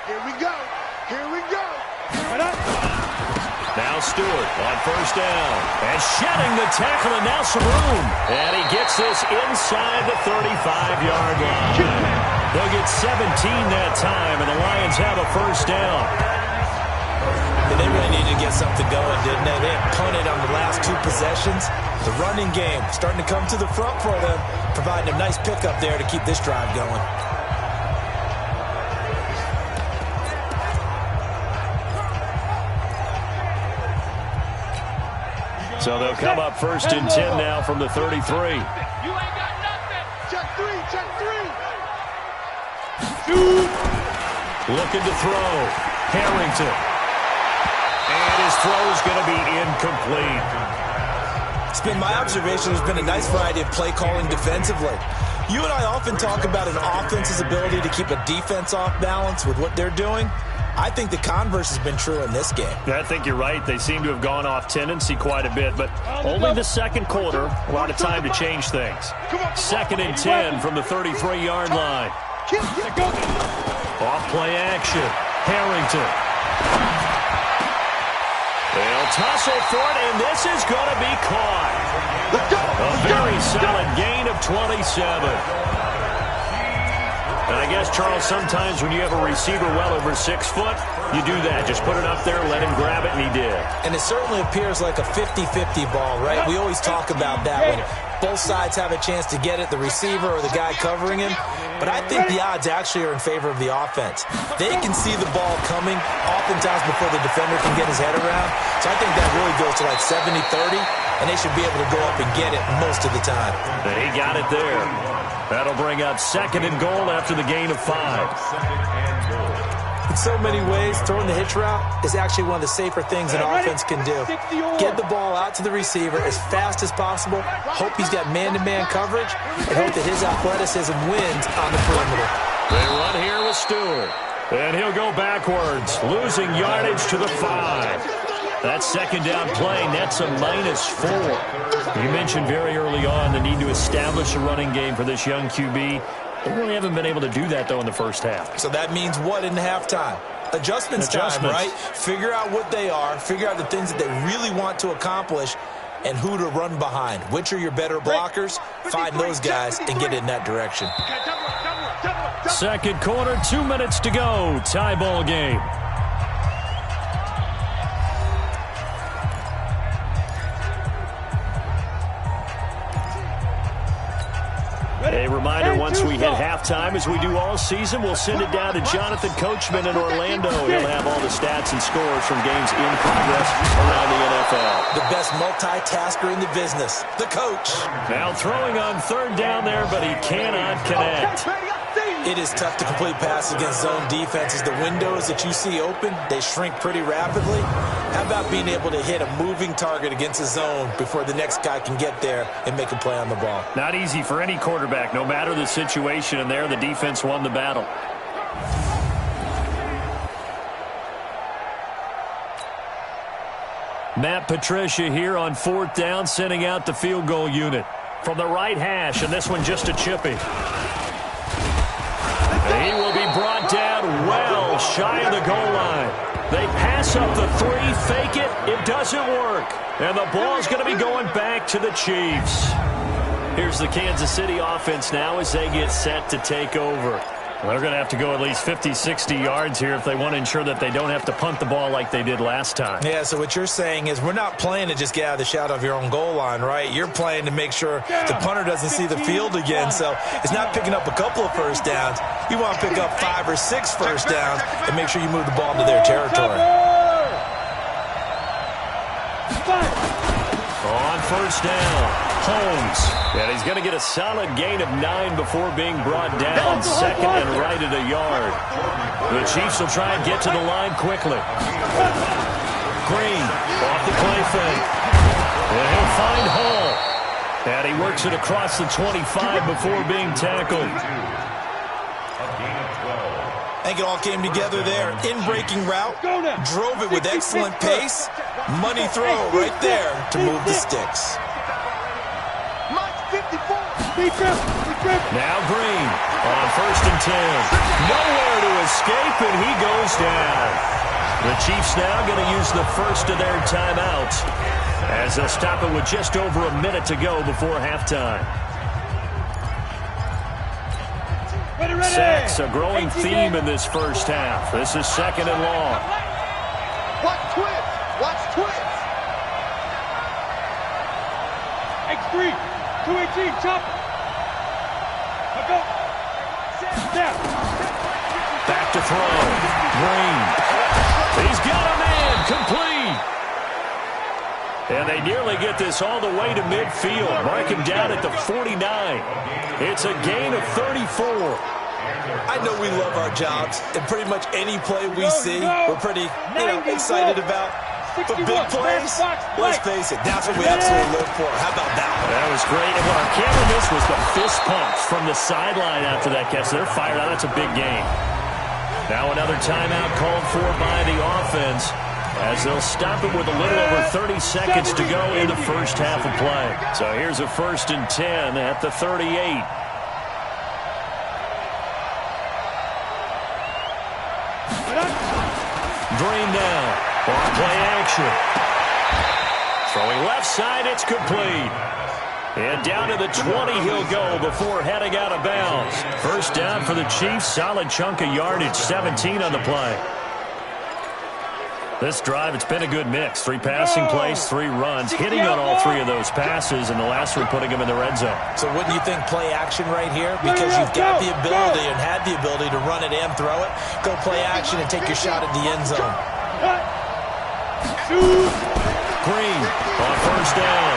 Here we go. Here we go. Now Stewart on first down. And shedding the tackle, and now some room. And he gets this inside the 35-yard line. They'll get 17 that time, and the Lions have a first down. They really needed to get something going, didn't they? They had punted on the last two possessions. The running game starting to come to the front for them, providing a nice pickup there to keep this drive going. So they'll come up first and 10 now from the 33. You ain't got nothing. Check three. Looking to throw. Harrington. And his throw's going to be incomplete. It's been my observation there's been a nice variety of play calling defensively. You and I often talk about an offense's ability to keep a defense off balance with what they're doing. I think the converse has been true in this game. I think you're right. They seem to have gone off tendency quite a bit, but only the second quarter. A lot of time to change things. Second and 10 from the 33-yard line. Off play action. Harrington. They'll tussle for it, and this is going to be caught. A very solid gain of 27. And I guess, Charles, sometimes when you have a receiver well over 6 foot, you do that. Just put it up there, let him grab it, and he did. And it certainly appears like a 50-50 ball, right? We always talk about that when both sides have a chance to get it, the receiver or the guy covering him. But I think the odds actually are in favor of the offense. They can see the ball coming oftentimes before the defender can get his head around. So I think that really goes to like 70-30, and they should be able to go up and get it most of the time. And he got it there. That'll bring up second and goal after the gain of 5. In so many ways, throwing the hitch route is actually one of the safer things an offense can do. Get the ball out to the receiver as fast as possible, hope he's got man-to-man coverage, and hope that his athleticism wins on the perimeter. They run here with Stewart. And he'll go backwards, losing yardage to the 5. That second down play nets a -4. You mentioned very early on the need to establish a running game for this young QB. They really haven't been able to do that, though, in the first half. So that means what in halftime? Adjustments time, right? Figure out what they are, figure out the things that they really want to accomplish, and who to run behind. Which are your better blockers? Find those guys and get in that direction. Second quarter, 2 minutes to go. Tie ball game. A reminder, once we hit halftime, as we do all season, we'll send it down to Jonathan Coachman in Orlando. He'll have all the stats and scores from games in progress around the NFL. The best multitasker in the business, the coach. Now throwing on third down there, but he cannot connect. It is tough to complete passes against zone defenses. The windows that you see open, they shrink pretty rapidly. How about being able to hit a moving target against a zone before the next guy can get there and make a play on the ball? Not easy for any quarterback, no matter the situation, and there the defense won the battle. Matt Patricia here on fourth down, sending out the field goal unit. From the right hash, and this one just a chippy. He will be brought down well shy of the goal line. They pass up the 3, fake it, it doesn't work. And the ball's going to be going back to the Chiefs. Here's the Kansas City offense now as they get set to take over. They're going to have to go at least 50, 60 yards here if they want to ensure that they don't have to punt the ball like they did last time. Yeah, so what you're saying is we're not playing to just get out of the shadow of your own goal line, right? You're playing to make sure the punter doesn't see the field again. So it's not picking up a couple of first downs. You want to pick up 5 or 6 first downs and make sure you move the ball into their territory. On first down, Holmes. And he's going to get a solid gain of 9 before being brought down. Second and right at a yard. The Chiefs will try and get to the line quickly. Green off the play fake. And he'll find Hall. And he works it across the 25 before being tackled. I think it all came together there. In-breaking route, drove it with excellent pace. Money throw right there to move the sticks. Now Green on 1st and 10. Nowhere to escape, and he goes down. The Chiefs now going to use the first of their timeouts as they'll stop it with just over a minute to go before halftime. Sacks, a growing theme in this first half. This is 2nd and long. Watch twist. Watch twist. X3. 218. Chop. Go. Step. Back to throw. Green. He's got a man. Complete. And they nearly get this all the way to midfield. Mark him down at the 49. It's a gain of 34. I know we love our jobs, and pretty much any play we see, we're pretty, excited about. But big plays, let's face it, that's what we absolutely live for. How about that one? That was great. And what our camera missed was the fist pumps from the sideline after that catch. They're fired out. That's a big gain. Now another timeout called for by the offense as they'll stop it with a little over 30 seconds to go in the first half of play. So here's a 1st and 10 at the 38. Green now on play action. Throwing left side, it's complete. And down to the 20 he'll go before heading out of bounds. First down for the Chiefs. Solid chunk of yardage, 17 on the play. This drive, it's been a good mix. 3 passing plays, 3 runs, hitting on all 3 of those passes, and the last one putting him in the red zone. So wouldn't you think play action right here? Because you've got the ability and had the ability to run it and throw it. Go play action and take your shot at the end zone. Green on 1st down.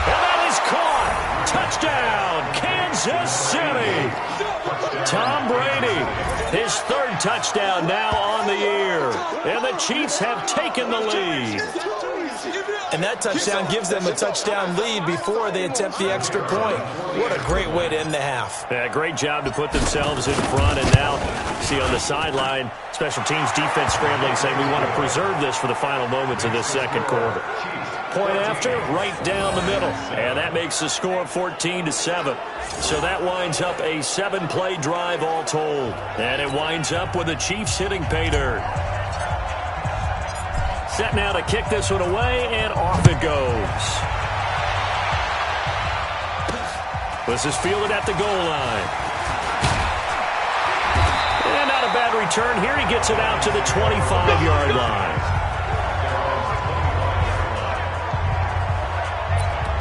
And that is caught. Touchdown, Kansas City. Tom Brady, his 3rd touchdown now on the year. And the Chiefs have taken the lead. And that touchdown gives them a touchdown lead before they attempt the extra point. What a great way to end the half. Yeah, great job to put themselves in front. And now, see on the sideline, special teams defense scrambling, saying we want to preserve this for the final moments of this second quarter. Point after, right down the middle. And that makes the score 14-7. So that winds up a 7-play drive all told. And it winds up with the Chiefs hitting pay dirt. Set now to kick this one away, and off it goes. This is fielded at the goal line. And not a bad return here. He gets it out to the 25-yard line.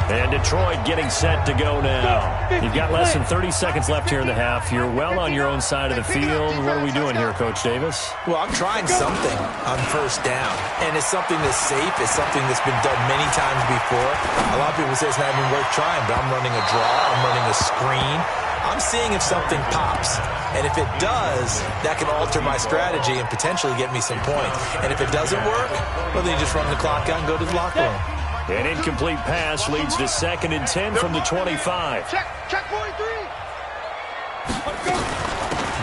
And Detroit getting set to go now. You've got less than 30 seconds left here in the half. You're well on your own side of the field. What are we doing here, Coach Davis? Well, I'm trying something on 1st down. And it's something that's safe. It's something that's been done many times before. A lot of people say it's not even worth trying, but I'm running a draw. I'm running a screen. I'm seeing if something pops. And if it does, that can alter my strategy and potentially get me some points. And if it doesn't work, well, then you just run the clock out and go to the locker room. An incomplete pass leads to 2nd and 10 from the 25. Check 43.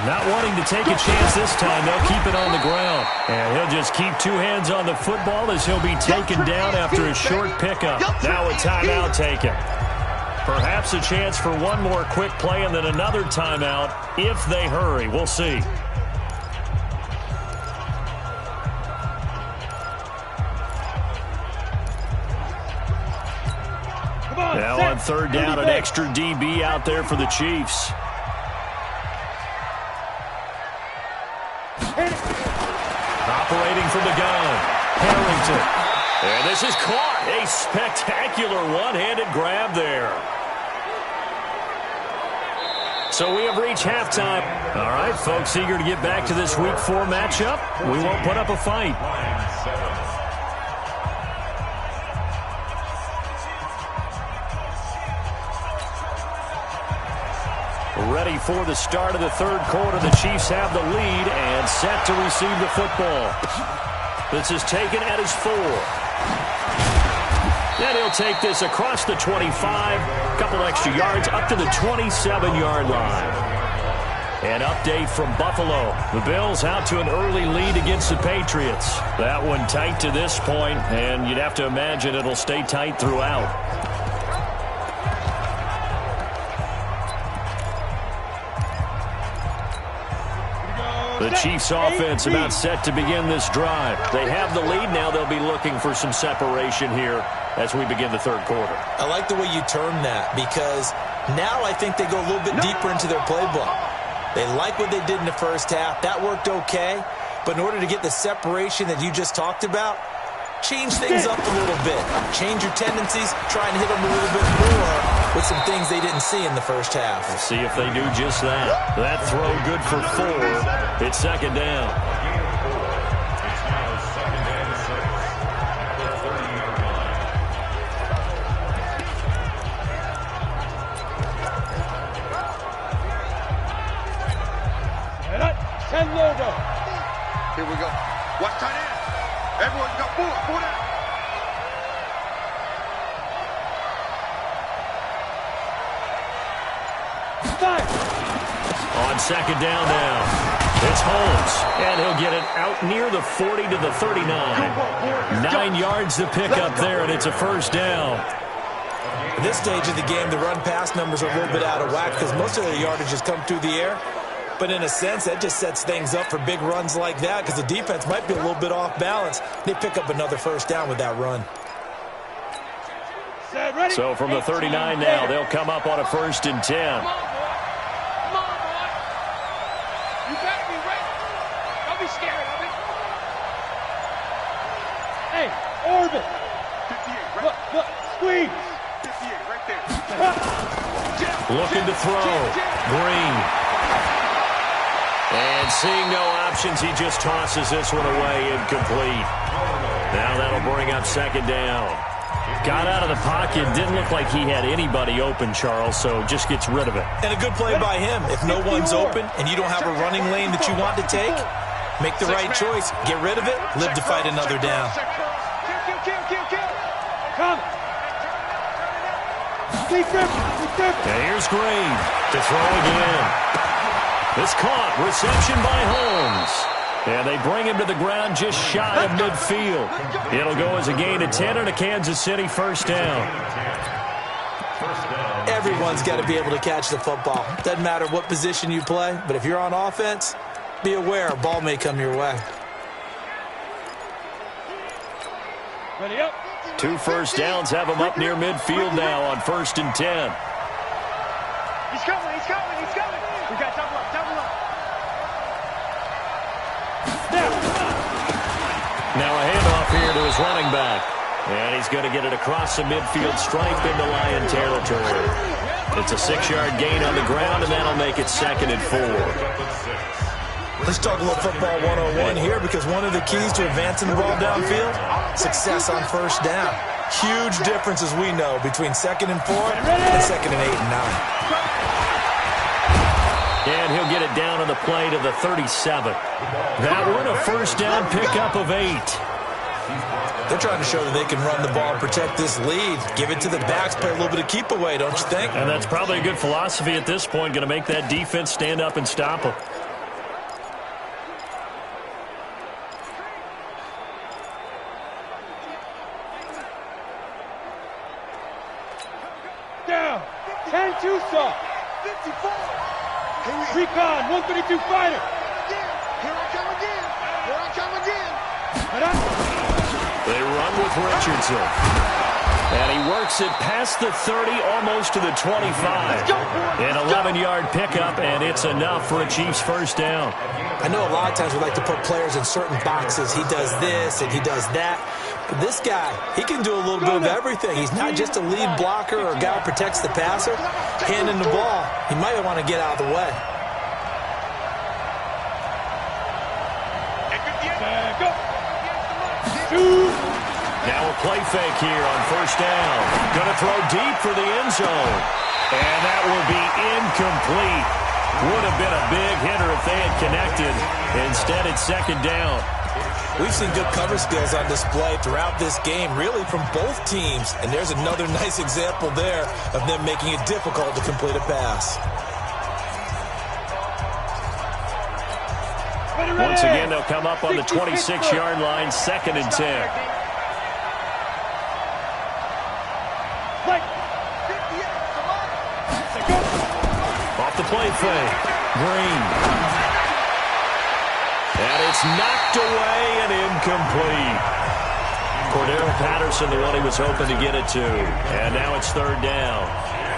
Not wanting to take a chance this time, they'll keep it on the ground. And he'll just keep 2 hands on the football as he'll be taken down after a short pickup. Now a timeout taken. Perhaps a chance for one more quick play and then another timeout if they hurry. We'll see. Now on 3rd down, an extra DB out there for the Chiefs. Operating from the gun, Harrington. And this is caught. A spectacular one-handed grab there. So we have reached halftime. All right, folks, eager to get back to this Week 4 matchup. We won't put up a fight. Ready for the start of the 3rd quarter. The Chiefs have the lead and set to receive the football. This is taken at his 4. Then he'll take this across the 25. A couple extra yards up to the 27-yard line. An update from Buffalo. The Bills out to an early lead against the Patriots. That one tight to this point, and you'd have to imagine it'll stay tight throughout. The Chiefs offense about set to begin this drive. They have the lead now. They'll be looking for some separation here as we begin the third quarter. I like the way you term that, because now I think they go a little bit deeper into their playbook. They like what they did in the first half. That worked okay. But in order to get the separation that you just talked about, change things up a little bit. Change your tendencies. Try and hit them a little bit more with some things they didn't see in the first half. We'll see if they do just that. That throw good for 4. It's second down. Logo. Here we go. Watch tight end. Everyone go forward out. On second down now, it's Holmes, and he'll get it out near the 40 to the 39. 9 yards to pick up there, and it's a first down. At this stage of the game, the run-pass numbers are a little bit out of whack because most of their yardage has come through the air. But in a sense, that just sets things up for big runs like that because the defense might be a little bit off balance. They pick up another first down with that run. So from the 39 now, they'll come up on a 1st and 10. Come on, boy. You better be ready. Don't be scared of it. Hey, orbit. 58, right? Look, squeeze. 58, right there. Looking to throw. Green. And seeing no options, he just tosses this one away, incomplete. Now that'll bring up second down. Got out of the pocket, didn't look like he had anybody open, Charles, so just gets rid of it. And a good play by him. If no one's open and you don't have a running lane that you want to take, make the right choice. Get rid of it, live to fight another down. Kill. Come. Sleep him. And here's Green to throw again. It's caught. Reception by Holmes. And they bring him to the ground just shy of midfield. It'll go as a gain of 10 and a Kansas City first down. Everyone's got to be able to catch the football. Doesn't matter what position you play, but if you're on offense, be aware a ball may come your way. Ready up. 2 first downs have him up near midfield now on 1st and 10. He's coming. We got double up. Now a handoff here to his running back. And he's going to get it across the midfield stripe into Lion territory. It's a 6-yard gain on the ground, and that'll make it 2nd and 4. Let's talk a little football 101 here, because one of the keys to advancing the ball downfield, success on first down. Huge difference, as we know, between 2nd and 4 and 2nd and 8 and 9. And he'll get it down on the play to the 37. That one, a first down pickup of 8. They're trying to show that they can run the ball and protect this lead. Give it to the backs, play a little bit of keep away, don't you think? And that's probably a good philosophy at this point, going to make that defense stand up and stop them. Down. 10-2 soft. 54. Recon, 132 fighter. Here I come again. They run with Richardson. And he works it past the 30, almost to the 25. An 11-yard pickup, and it's enough for a Chiefs first down. I know a lot of times we like to put players in certain boxes. He does this and he does that. But this guy, he can do a little bit of everything. He's not just a lead blocker or a guy who protects the passer. Handing the ball, he might want to get out of the way. Now a play fake here on first down. Going to throw deep for the end zone. And that will be incomplete. Would have been a big hitter if they had connected. Instead, it's second down. We've seen good cover skills on display throughout this game, really from both teams. And there's another nice example there of them making it difficult to complete a pass. Once again, they'll come up on the 26-yard line, 2nd and 10. Off the play fake. Green. knocked away and incomplete. Cordero Patterson, the one he was hoping to get it to. And now it's third down.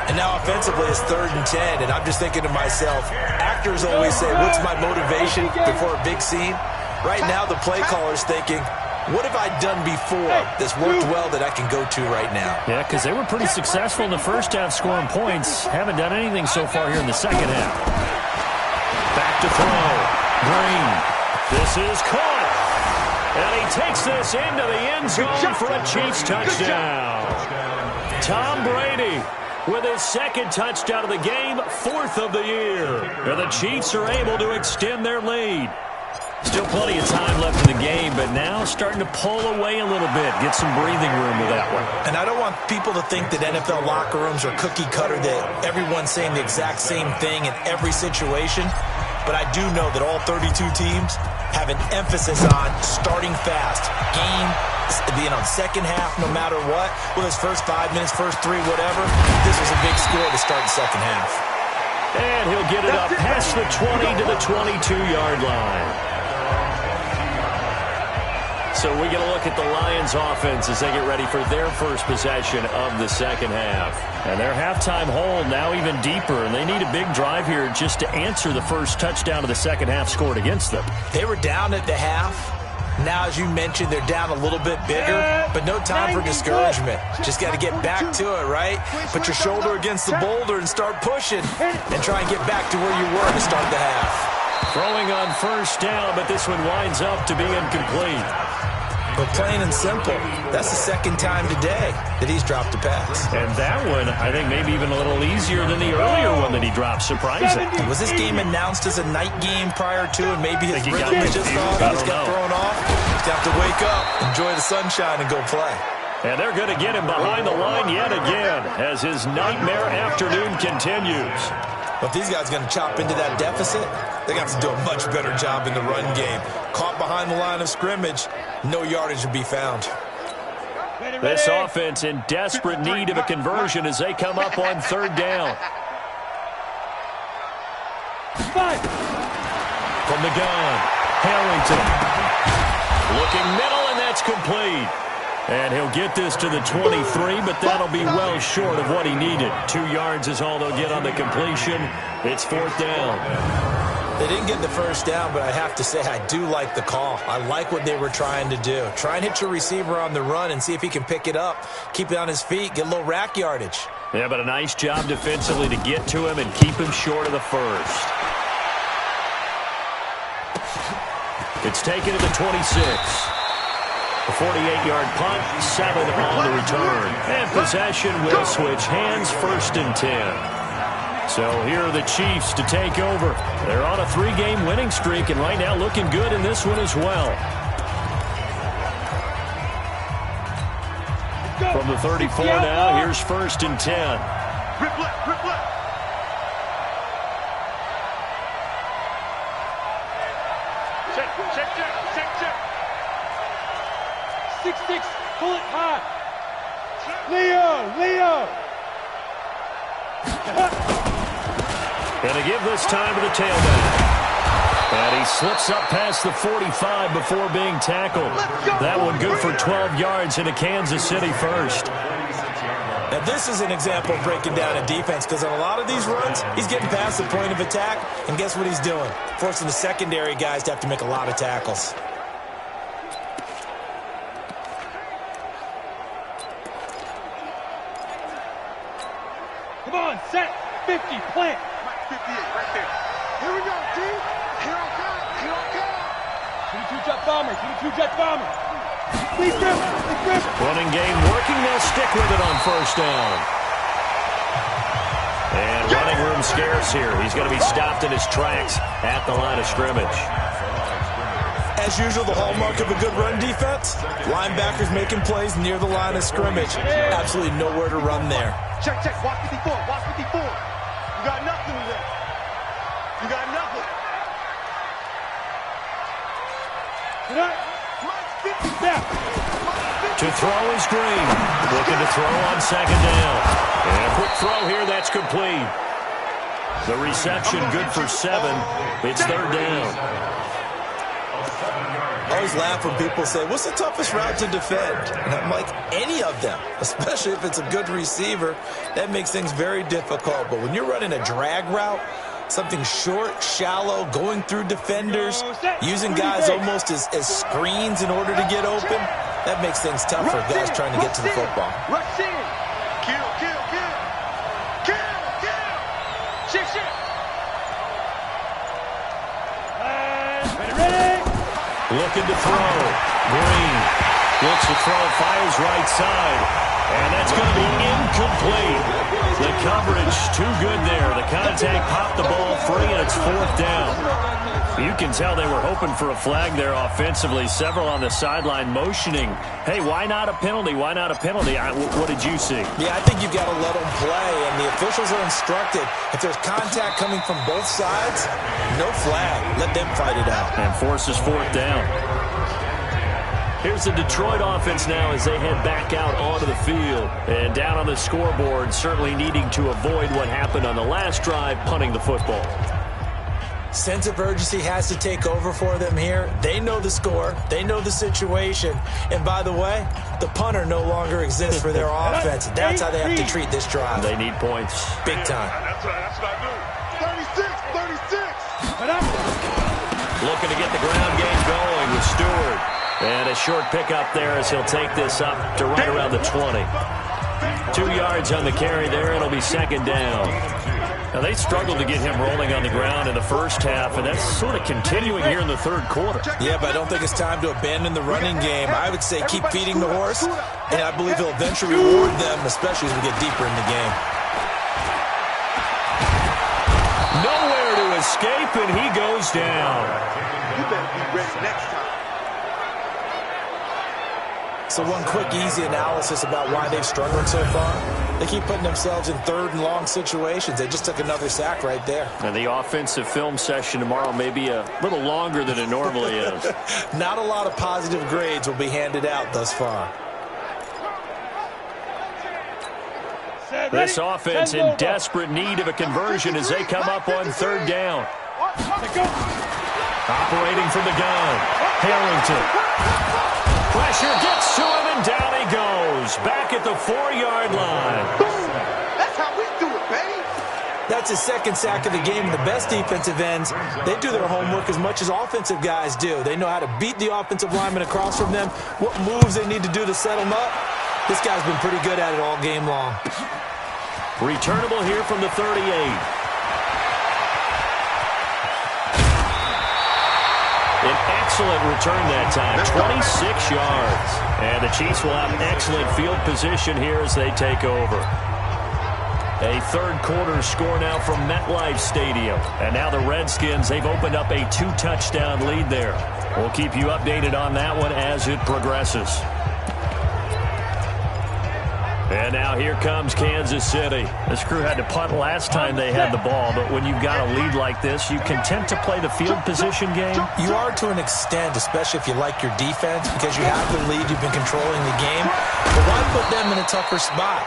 And now offensively it's 3rd and 10. And I'm just thinking to myself, actors always say, what's my motivation before a big scene? Right now the play caller's thinking, what have I done before that's worked well that I can go to right now? Yeah, because they were pretty successful in the first half scoring points. Haven't done anything so far here in the second half. Back to throw. Green. This is caught. And he takes this into the end zone for a Chiefs touchdown. Tom Brady with his 2nd touchdown of the game, 4th of the year. And the Chiefs are able to extend their lead. Still plenty of time left in the game, but now starting to pull away a little bit. Get some breathing room with that one. And I don't want people to think that NFL locker rooms are cookie cutter, that everyone's saying the exact same thing in every situation. But I do know that all 32 teams have an emphasis on starting fast. Game, second half, no matter what. Whether it's first 5 minutes, first 3, whatever. This was a big score to start the second half. And he'll get it up past the 20 to the 22-yard line. So we get a look at the Lions offense as they get ready for their first possession of the second half. And their halftime hold now even deeper, and they need a big drive here just to answer the first touchdown of the second half scored against them. They were down at the half. Now, as you mentioned, they're down a little bit bigger, but no time for discouragement. Just got to get back to it, right? Put your shoulder against the boulder and start pushing and try and get back to where you were to start the half. Throwing on first down, but this one winds up to be incomplete. But plain and simple, that's the 2nd time today that he's dropped a pass. And that one, I think, maybe even a little easier than the earlier one that he dropped. Surprising. Was this game announced as a night game prior to, and maybe his rhythm was just off? He just got thrown off. He's got to wake up, enjoy the sunshine, and go play. And they're going to get him behind the line yet again as his nightmare afternoon continues. But if these guys are going to chop into that deficit, they got to do a much better job in the run game. Caught behind the line of scrimmage, no yardage to be found. This offense in desperate need of a conversion as they come up on 3rd down. From the gun, Harrington. Looking middle, and that's complete. And he'll get this to the 23, but that'll be well short of what he needed. 2 yards is all they'll get on the completion. It's 4th down. They didn't get the first down, but I have to say I do like the call. I like what they were trying to do. Try and hit your receiver on the run and see if he can pick it up. Keep it on his feet, get a little rack yardage. Yeah, but a nice job defensively to get to him and keep him short of the first. It's taken to the 26. A 48-yard punt, 7 on the return. And possession will switch hands, 1st and 10. So here are the Chiefs to take over. They're on a 3-game winning streak, and right now looking good in this one as well. From the 34 now, here's 1st and 10. Rip left, rip left. Check. 6-6, pull it high. Leo. And to give this time to the tailback. And he slips up past the 45 before being tackled. That one good for 12 yards into Kansas City first. Now this is an example of breaking down a defense, because on a lot of these runs, he's getting past the point of attack, and guess what he's doing? Forcing the secondary guys to have to make a lot of tackles. Come on, set, 50, plant. 58, right there. Here we go, G. Here I come. 22 jet bomber. Please grip. Running game working, they'll stick with it on first down. And running room scarce here. He's going to be stopped in his tracks at the line of scrimmage. As usual, the hallmark of a good run defense, linebackers making plays near the line of scrimmage. Absolutely nowhere to run there. Check. Watch 54. You got nothing there. You got nothing. To throw is Green. Looking to throw on second down. And a quick throw here, that's complete. The reception good for 7. It's third down. I always laugh when people say, what's the toughest route to defend? And I'm like, any of them, especially if it's a good receiver. That makes things very difficult. But when you're running a drag route, something short, shallow, going through defenders, using guys almost as screens in order to get open, that makes things tough for guys trying to get to the football. Rush in. Kill, kill, kill. Kill, kill. Shift, shift. Ready. Looking to throw. Green looks to throw, fires right side. And that's going to be incomplete. The coverage too good there. The contact popped the ball free, and it's 4th down. You can tell they were hoping for a flag there offensively. Several on the sideline motioning, hey, why not a penalty? Why not a penalty? What did you see? Yeah, I think you've got to let them play, and the officials are instructed. If there's contact coming from both sides, no flag. Let them fight it out. And forces 4th down. Here's the Detroit offense now as they head back out onto the field. And down on the scoreboard, certainly needing to avoid what happened on the last drive, punting the football. Sense of urgency has to take over for them here. They know the score. They know the situation. And by the way, the punter no longer exists for their offense. That's how they have to treat this drive. They need points. Big time. That's what I do. 36. Looking to get the ground game going with Stewart. And a short pickup there as he'll take this up to right around the 20. 2 yards on the carry there. It'll be 2nd down. Now, they struggled to get him rolling on the ground in the first half, and that's sort of continuing here in the 3rd quarter. Yeah, but I don't think it's time to abandon the running game. I would say keep feeding the horse, and I believe he'll eventually reward them, especially as we get deeper in the game. Nowhere to escape, and he goes down. You better be ready next time. So one quick, easy analysis about why they've struggled so far. They keep putting themselves in 3rd and long situations. They just took another sack right there. And the offensive film session tomorrow may be a little longer than it normally is. Not a lot of positive grades will be handed out thus far. This offense in desperate need of a conversion as they come up on 3rd down. Operating from the gun, Harrington. Pressure gets to him, and down he goes. Back at the 4-yard line. Boom. That's how we do it, baby. That's his 2nd sack of the game. The best defensive ends, they do their homework as much as offensive guys do. They know how to beat the offensive lineman across from them, what moves they need to do to set them up. This guy's been pretty good at it all game long. Returnable here from the 38. An excellent return that time, 26 yards. And the Chiefs will have excellent field position here as they take over. A 3rd quarter score now from MetLife Stadium. And now the Redskins, they've opened up a 2-touchdown lead there. We'll keep you updated on that one as it progresses. And now here comes Kansas City. This crew had to punt last time they had the ball, but when you've got a lead like this, you content to play the field position game? You are to an extent, especially if you like your defense, because you have the lead, you've been controlling the game. But why put them in a tougher spot?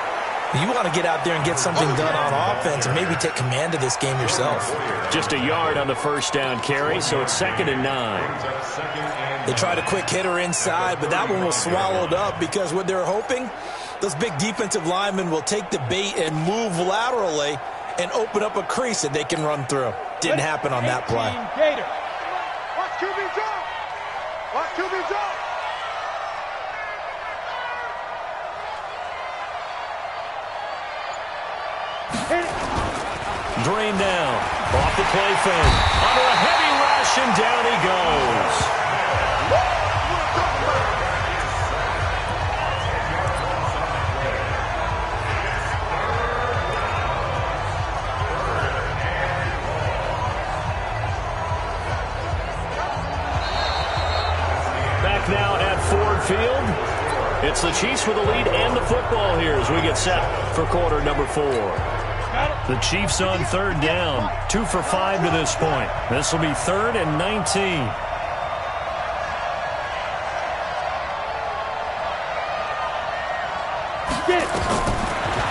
You want to get out there and get something done on offense and maybe take command of this game yourself. Just a yard on the 1st down carry, so it's 2nd and 9. They tried a quick hitter inside, but that one was swallowed up because what they're hoping, those big defensive linemen will take the bait and move laterally and open up a crease that they can run through. Didn't happen on that play. Watch QB drop. Watch QB drop. Drain down. Off the play fake. Under a heavy rush, and down he goes. Back now at Ford Field. It's the Chiefs with the lead and the football here as we get set for quarter number 4. The Chiefs on 3rd down. 2 for 5 to this point. This will be 3rd and 19.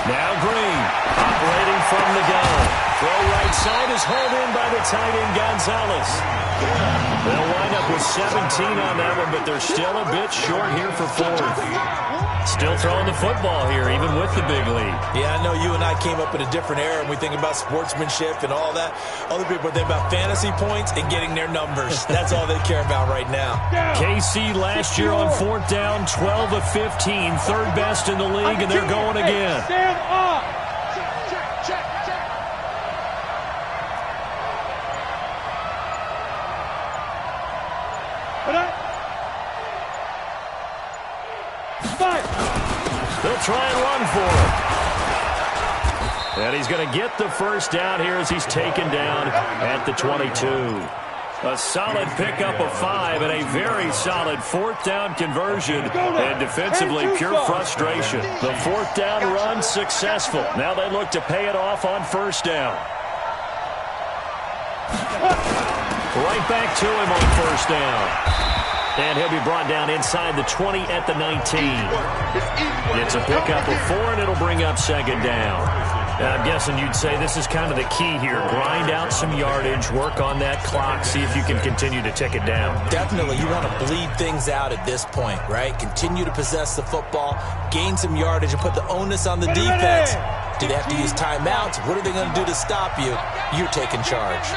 Now Green, operating from the gun. Throw right side is hauled in by the tight end Gonzalez. They'll wind up with with 17 on that one, but they're still a bit short here for fourth. Still throwing the football here, even with the big lead. Yeah, I know you and I came up in a different era, and we think about sportsmanship and all that. Other people think about fantasy points and getting their numbers. That's all they care about right now. KC last year on fourth down, 12 of 15, third best in the league, and they're going again. Stand up. Check. They'll try and run for it. And he's going to get the first down here as he's taken down at the 22. A solid pickup of 5 and a very solid fourth down conversion. And defensively, pure frustration. The fourth down run successful. Now they look to pay it off on first down. Right back to him on first down. And he'll be brought down inside the 20 at the 19. It's a pickup of 4, and it'll bring up second down. I'm guessing you'd say this is kind of the key here. Grind out some yardage, work on that clock, see if you can continue to tick it down. Definitely. You want to bleed things out at this point, right? Continue to possess the football, gain some yardage, and put the onus on the defense. Do they have to use timeouts? What are they going to do to stop you? You're taking charge.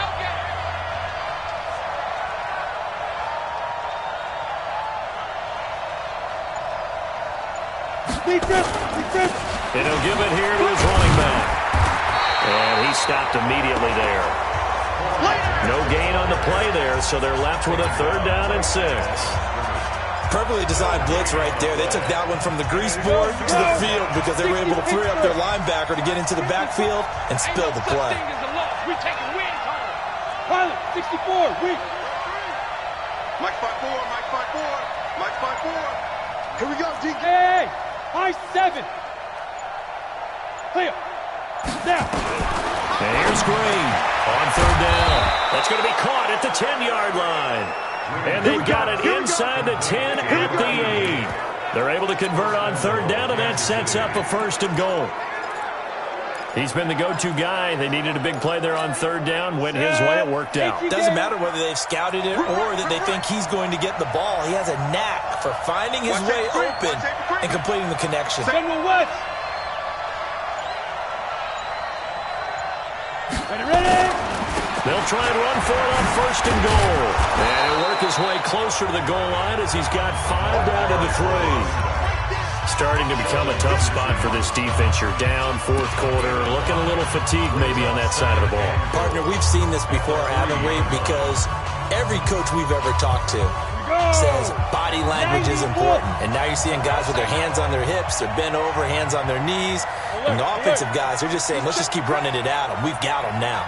And he'll give it here to his running back. And he stopped immediately there. No gain on the play there, so they're left with a third down and 6. Perfectly designed blitz right there. They took that one from the grease board to the field because they were able to free up their linebacker to get into the backfield and spill the play. We're taking wins home. Pilot, 64, weak. Mike 5-4, Mike 5-4, Mike 5-4. Here we go, DK. Hey, high 7. Clear. Now. And here's Green on third down. That's going to be caught at the 10-yard line. And they've got it inside the 10 at the 8. They're able to convert on third down, and that sets up a first and goal. He's been the go-to guy. They needed a big play there on third down. Went his way. It worked out. Doesn't matter whether they've scouted it or that they think he's going to get the ball. He has a knack for finding his way open and completing the connection. Ready? They'll try and run for it on first and goal. And he'll work his way closer to the goal line as he's got 5 down to the 3. Starting to become a tough spot for this defense. You're down fourth quarter, looking a little fatigued maybe on that side of the ball. Partner, we've seen this before, haven't we? Because every coach we've ever talked to says body language is important. And now you're seeing guys with their hands on their hips, they're bent over, hands on their knees. And the offensive guys, they're just saying, let's just keep running it at them. We've got them now.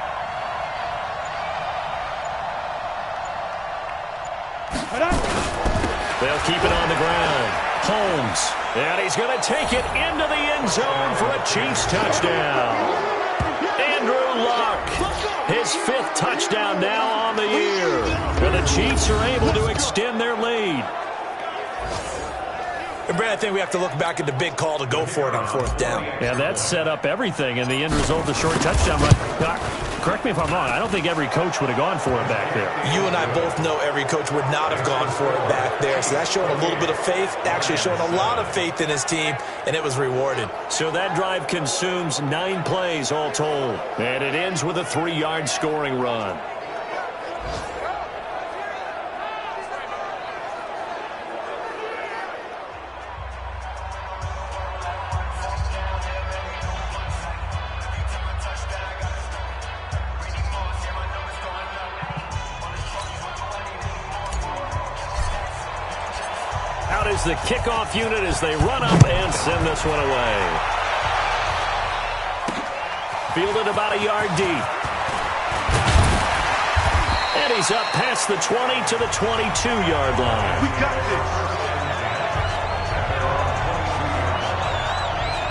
They'll keep it on the ground. Holmes. And he's going to take it into the end zone for a Chiefs touchdown. Andrew Luck. His 5th touchdown now on the year. And the Chiefs are able to extend their lead. And Brad, I think we have to look back at the big call to go for it on fourth down. Yeah, that set up everything, and the end result, the short touchdown run. Correct me if I'm wrong. I don't think every coach would have gone for it back there. You and I both know every coach would not have gone for it back there. So that's showing a little bit of faith, actually showing a lot of faith in his team, and it was rewarded. So that drive consumes 9 plays all told, and it ends with a 3-yard scoring run. Out is the kickoff unit as they run up and send this one away. Fielded about a yard deep. And he's up past the 20 to the 22-yard line. We got this.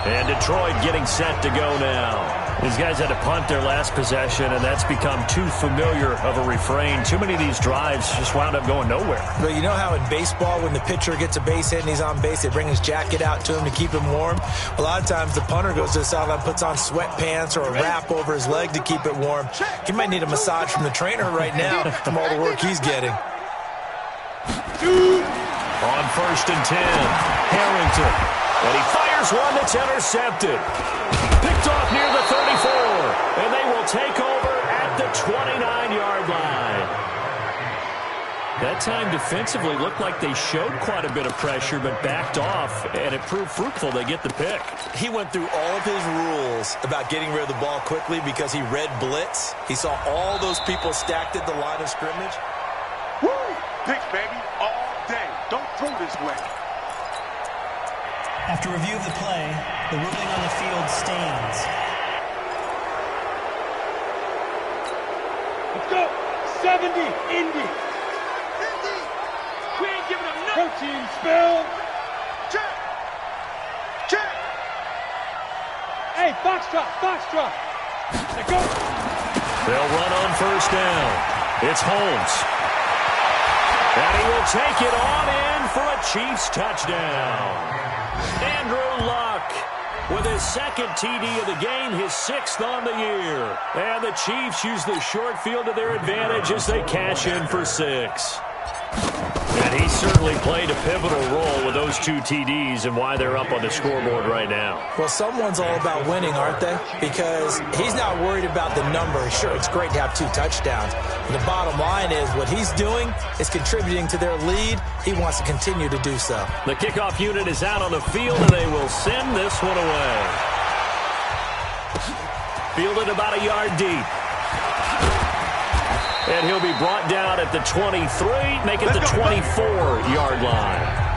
And Detroit getting set to go now. These guys had to punt their last possession, and that's become too familiar of a refrain. Too many of these drives just wound up going nowhere. But you know how in baseball, when the pitcher gets a base hit and he's on base, they bring his jacket out to him to keep him warm? A lot of times the punter goes to the sideline, puts on sweatpants or a wrap over his leg to keep it warm. He might need a massage from the trainer right now from all the work he's getting. On 1st and 10, Harrington. And he fires one that's intercepted. Picked off near the 34. And they will take over at the 29-yard line. That time defensively looked like they showed quite a bit of pressure but backed off, and it proved fruitful. They get the pick. He went through all of his rules about getting rid of the ball quickly because he read blitz. He saw all those people stacked at the line of scrimmage. Woo! Pick, baby, all day. Don't throw this way. After review of the play, the ruling on the field stands. Let's go. 70, Indy. We ain't giving up nothing. Protein spill. Check. Check. Hey, box drop. Let go. They'll run on 1st down. It's Holmes. And he will take it on in for a Chiefs touchdown. Andrew Luck with his 2nd TD of the game, his 6th on the year. And the Chiefs use the short field to their advantage as they cash in for 6. And he certainly played a pivotal role with those 2 TDs and why they're up on the scoreboard right now. Well, someone's all about winning, aren't they? Because he's not worried about the number. Sure, it's great to have 2 touchdowns. And the bottom line is what he's doing is contributing to their lead. He wants to continue to do so. The kickoff unit is out on the field, and they will send this one away. Fielded about a yard deep. And he'll be brought down at the 23, make it the 24-yard line.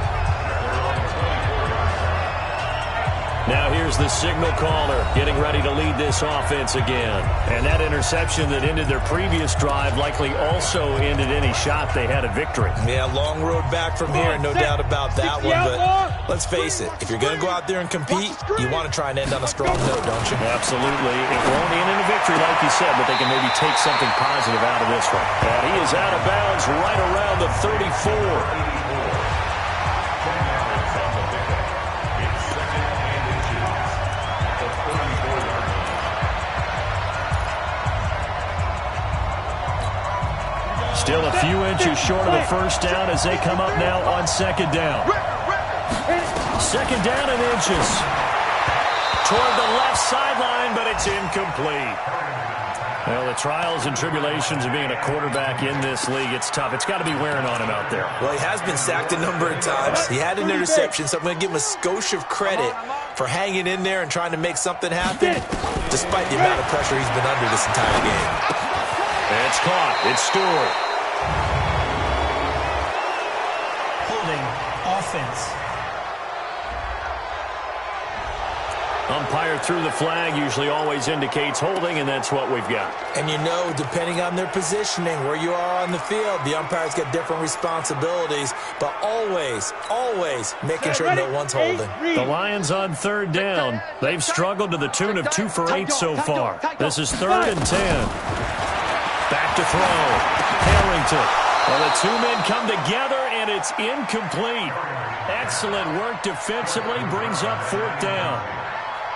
Now here's the signal caller getting ready to lead this offense again. And that interception that ended their previous drive likely also ended any shot they had at victory. Yeah, long road back from here, no doubt about that one. But let's face it, if you're going to go out there and compete, you want to try and end on a strong note, don't you? Absolutely. It won't end in a victory, like you said, but they can maybe take something positive out of this one. And he is out of bounds right around the 34. Still a few inches short of the 1st down as they come up now on 2nd down. 2nd down and inches. Toward the left sideline, but it's incomplete. Well, the trials and tribulations of being a quarterback in this league, it's tough. It's got to be wearing on him out there. Well, he has been sacked a number of times. He had an interception, so I'm going to give him a skosh of credit for hanging in there and trying to make something happen, despite the amount of pressure he's been under this entire game. And it's caught. It's Stewart. Holding offense. Umpire threw the flag, usually always indicates holding, and that's what we've got. And you know, depending on their positioning, where you are on the field, the umpires get different responsibilities, but always making sure no one's holding. The Lions on 3rd down. They've struggled to the tune of 2 for 8 so far. This is 3rd and 10. Back to throw. Harrington. Well, the 2 men come together, and it's incomplete. Excellent work defensively, brings up 4th down.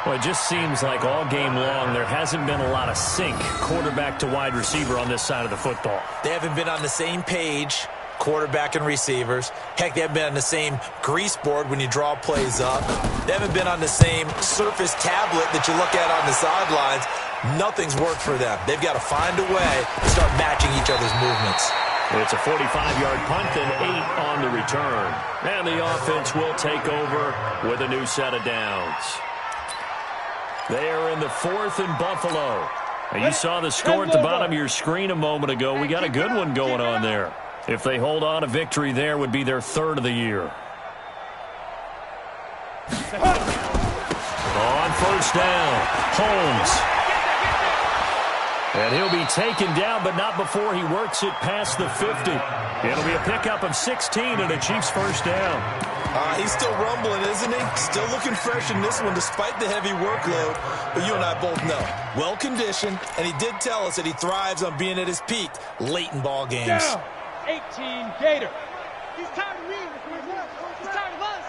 Well, it just seems like all game long there hasn't been a lot of sync quarterback to wide receiver on this side of the football. They haven't been on the same page, quarterback and receivers. Heck, they haven't been on the same grease board when you draw plays up. They haven't been on the same surface tablet that you look at on the sidelines. Nothing's worked for them. They've got to find a way to start matching each other's movements. It's a 45-yard punt and 8 on the return. And the offense will take over with a new set of downs. They are in the 4th and Buffalo. Now, you saw the score at the bottom of your screen a moment ago. We got a good one going on there. If they hold on, a victory there would be their 3rd of the year. On 1st down, Holmes. And he'll be taken down, but not before he works it past the 50. It'll be a pickup of 16 and a Chiefs 1st down. He's still rumbling, isn't he? Still looking fresh in this one despite the heavy workload. But you and I both know, well-conditioned, and he did tell us that he thrives on being at his peak late in ball games. Down. 18 Gator. He's tired of me. He's tired of us.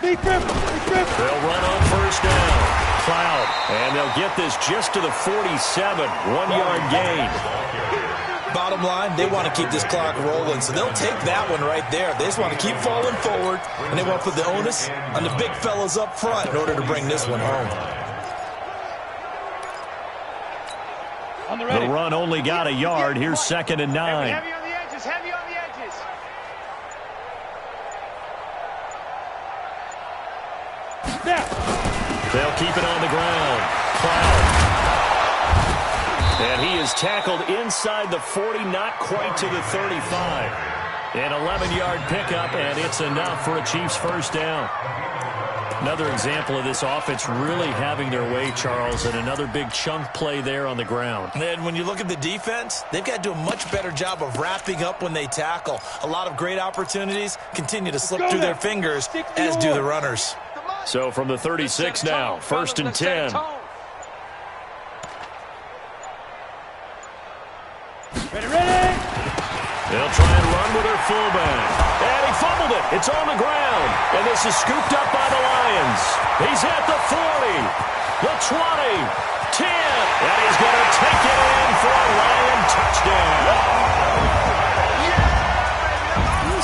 They'll run on 1st down. Cloud And they'll get this just to the 47, 1-yard gain. Bottom line, they want to keep this clock rolling, so they'll take that one right there. They just want to keep falling forward, and they want to put the onus on the big fellas up front in order to bring this one home. The run only got a yard. Here's 2nd and 9. Heavy on the edges, heavy on the edges. They'll keep it on the ground. Cloud. And he is tackled inside the 40, not quite to the 35. An 11-yard pickup, and it's enough for a Chiefs first down. Another example of this offense really having their way, Charles, and another big chunk play there on the ground. And when you look at the defense, they've got to do a much better job of wrapping up when they tackle. A lot of great opportunities continue to slip through their fingers, as do the runners. So from the 36 now, 1st and 10. Ready. They'll try and run with their fullback. And he fumbled it. It's on the ground. And this is scooped up by the Lions. He's at the 40, the 20, 10. And he's going to take it in for a Lion touchdown.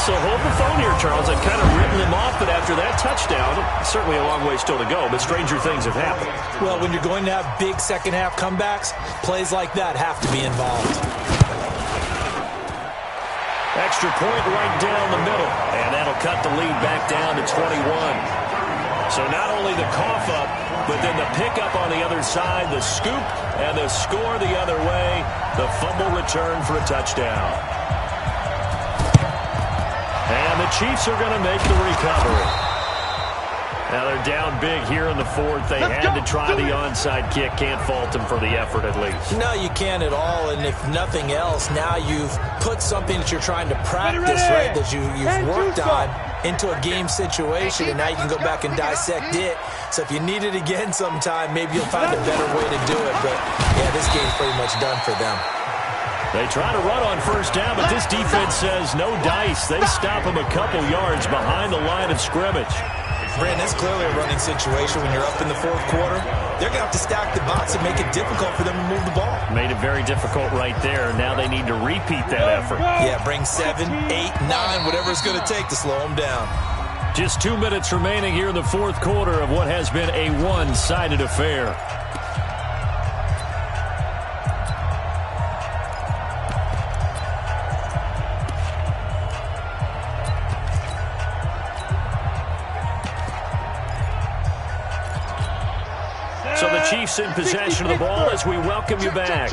So hold the phone here, Charles. I've kind of written them off, but after that touchdown, certainly a long way still to go, but stranger things have happened. Well, when you're going to have big second-half comebacks, plays like that have to be involved. Extra point right down the middle, and that'll cut the lead back down to 21. So not only the cough up, but then the pickup on the other side, the scoop, and the score the other way, the fumble return for a touchdown. And the Chiefs are going to make the recovery. Now they're down big here in the 4th. They had to try the onside kick. Can't fault them for the effort at least. No, you can't at all. And if nothing else, now you've put something that you're trying to practice, right, that you've worked on into a game situation, and now you can go back and dissect it. So if you need it again sometime, maybe you'll find a better way to do it. But, yeah, this game's pretty much done for them. They try to run on first down, but this defense says no dice. They stop them a couple yards behind the line of scrimmage. Brandon, that's clearly a running situation when you're up in the 4th quarter. They're going to have to stack the box and make it difficult for them to move the ball. Made it very difficult right there. Now they need to repeat that effort. Yeah, bring 7, 8, 9, whatever it's going to take to slow them down. Just 2 minutes remaining here in the 4th quarter of what has been a one-sided affair. So the Chiefs in possession of the ball as we welcome you back.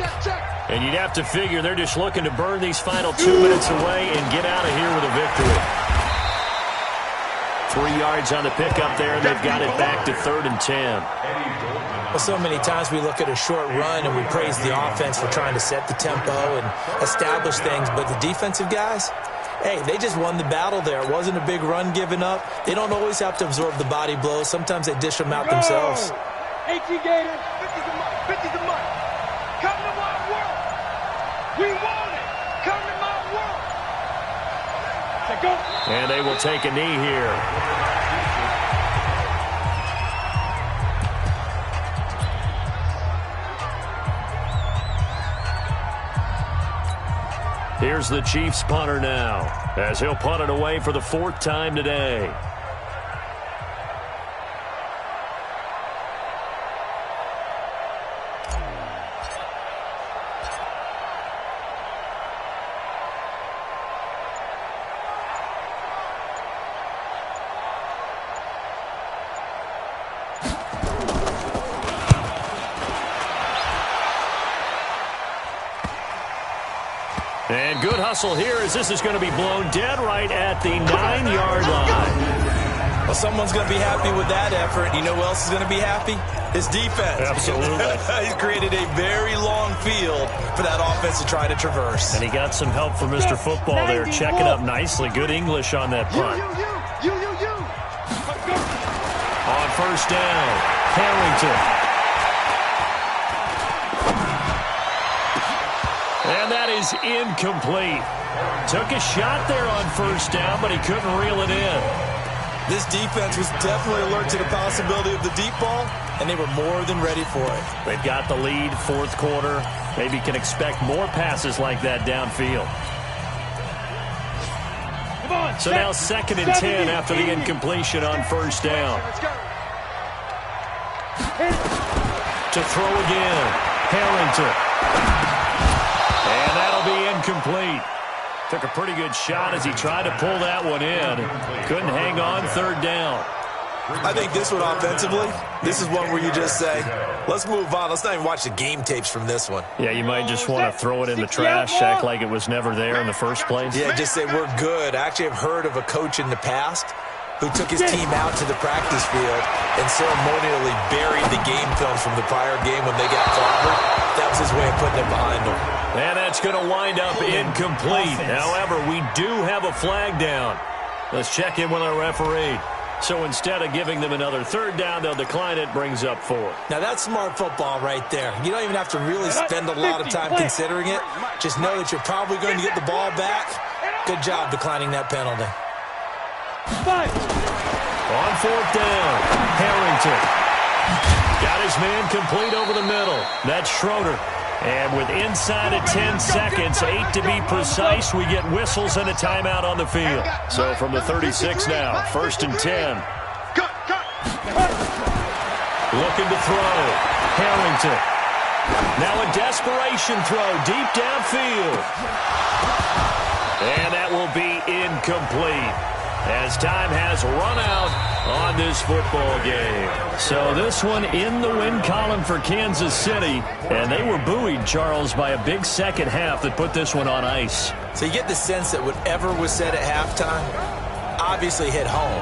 And you'd have to figure they're just looking to burn these final 2 minutes away and get out of here with a victory. 3 yards on the pickup there, and they've got it back to 3rd and 10. Well, so many times we look at a short run and we praise the offense for trying to set the tempo and establish things, but the defensive guys, hey, they just won the battle there. It wasn't a big run given up. They don't always have to absorb the body blows. Sometimes they dish them out themselves. 18 Gator, 50 the money, 50 the money. Come to my world. We want it. Come to my world. Say go. And they will take a knee here. Here's the Chiefs punter now, as he'll punt it away for the 4th time today. And good hustle here as this is going to be blown dead right at the 9-yard line. Well, someone's going to be happy with that effort. You know who else is going to be happy? His defense. Absolutely. He's created a very long field for that offense to try to traverse. And he got some help from Mr. Football there, checking up nicely. Good English on that punt. You. On first down, Harrington. And that is incomplete. Took a shot there on first down, but he couldn't reel it in. This defense was definitely alert to the possibility of the deep ball, and they were more than ready for it. They've got the lead, fourth quarter. Maybe can expect more passes like that downfield. So now 2nd and 10 after the incompletion on first down. To throw again, Harrington. And that'll be incomplete. Took a pretty good shot as he tried to pull that one in. Couldn't hang on, third down. I think this one offensively, this is one where you just say, let's move on. Let's not even watch the game tapes from this one. Yeah, you might just want to throw it in the trash, act like it was never there in the first place. Yeah, just say we're good. I actually have heard of a coach in the past who took his team out to the practice field and ceremonially buried the game film from the prior game when they got clobbered. That was his way of putting it behind them. And that's going to wind up incomplete. However, we do have a flag down. Let's check in with our referee. So instead of giving them another third down, they'll decline it, brings up 4. Now, that's smart football right there. You don't even have to really spend a lot of time considering it. Just know that you're probably going to get the ball back. Good job declining that penalty. On fourth down, Harrington. Got his man complete over the middle. That's Schroeder. And with inside of 10 seconds, 8 to be precise, we get whistles and a timeout on the field. So from the 36 now, 1st and 10. Looking to throw. Harrington. Now a desperation throw deep downfield. And that will be incomplete, as time has run out on this football game. So this one in the win column for Kansas City, and they were buoyed, Charles, by a big second half that put this one on ice. So you get the sense that whatever was said at halftime obviously hit home.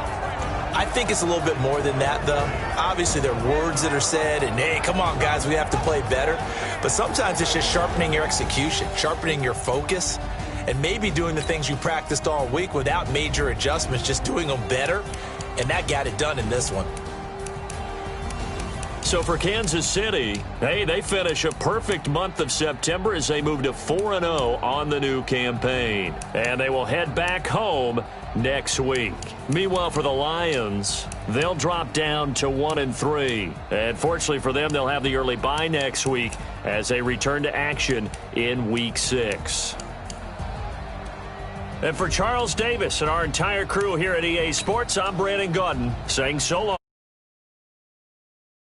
I think it's a little bit more than that, though. Obviously, there are words that are said, and, hey, come on, guys, we have to play better. But sometimes it's just sharpening your execution, sharpening your focus, and maybe doing the things you practiced all week without major adjustments, just doing them better. And that got it done in this one. So for Kansas City, hey, they finish a perfect month of September as they move to 4-0 on the new campaign. And they will head back home next week. Meanwhile, for the Lions, they'll drop down to 1-3. And fortunately for them, they'll have the early bye next week as they return to action in Week 6. And for Charles Davis and our entire crew here at EA Sports, I'm Brandon Gaudin saying so long.